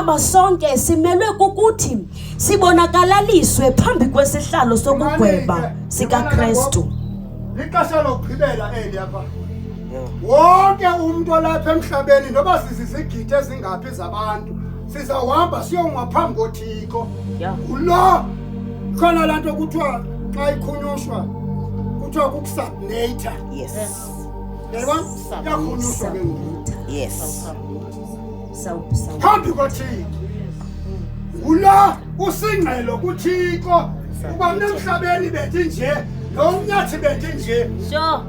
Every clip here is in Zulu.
Inqaba sonke simelwe kukuthi sibonakalaliswe phambi kwesihlalo sokugweba sikaKristu. Lixesha lokugqibela eli apha. Wonke umuntu olapha emhlabeni noba sizizigidi ezingaphi zabantu sizawuhamba siyongwa phambi koThixo. Ulo khona laa nto kuthiwa xa ikhunyushwa kuthiwa kukusubnator. Yes. Yayibona? Yakhunyushwa ke ngoku. Yes. Phambi koThixo. Ulo usingqelo kuThixo uba nemhlabeni bethi nje nomnyathi bethi nje.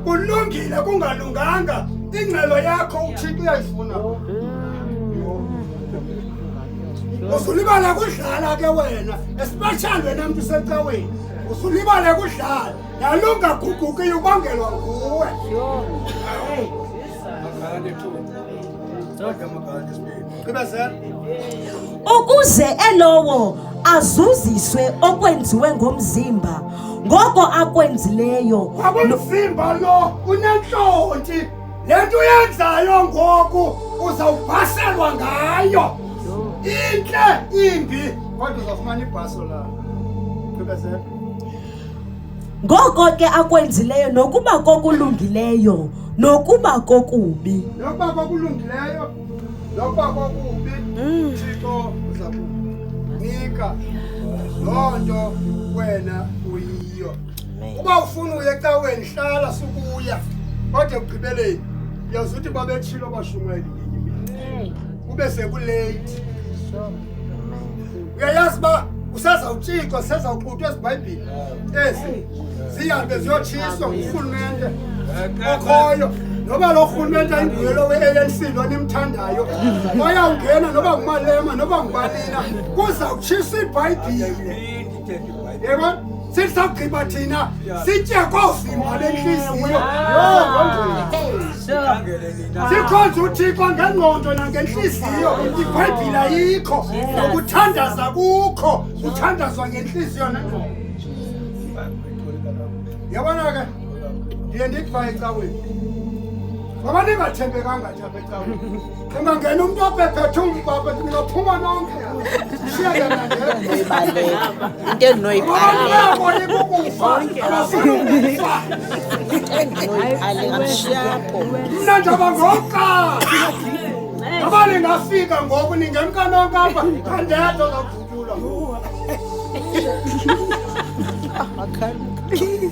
Kulungile kungalunganga ingqelo yakho uThixo uyayifuna. Usulibala kudlala ke wena especially wena muntu secaweni. Usulibala kudlala nalunga guguki ubangelwa nguwe. Ukuze elowo azuziswe okwenziwe ngomzimba ngoko akwenzileyo. Umzimba lo unenhlonti lento uyenzayo ngoku uzawubhaselwa ngayo. Inhle imbi kodwa uzafumana ibhaso la. Ngoko ke akwenzileyo nokuba kokulungileyo nokuba kokubi. Nokuba kokulungileyo nokuba kokubi Thixo uza kunika loo nto wena uyiyo. Uba ufuna uye ecaweni hlala sukuya kodwa ekugqibeleni uyazuthi babetshilo abashumeli kube sekulate. Uyayazi uba usezawutshixwa sezawuxuthwa eziBhayibhile ezi zihambe ziyotshiswa ngurhulumente okhoyo. Noba lo rhulumente ayinguyelo we-ANC lo nimthandayo bayawungena noba ngumalema noba ngubanina kuzawutshiswa iBhayibhile. Yebo sithi sagqiba thina sitye koovimba bentliziyo sikhonze uThixo ngengqondo nangentliziyo. iBhayibhile ayikho nokuthandaza kukho uthandazwa ngentliziyo nengqondo. Yabona ke ndiye ndikuva ecaweni ngoba ningathembekanga nje apha ecaweni. Ungangena umntu opephethe umbaba ningaphuma nonke. Shiya yena nje. Into endinoyibhala. Mna njaba ngokuqala. Noba ningafika ngoku ningemka nonke apha kandedwa zakuvutula ngoku. Phakathi.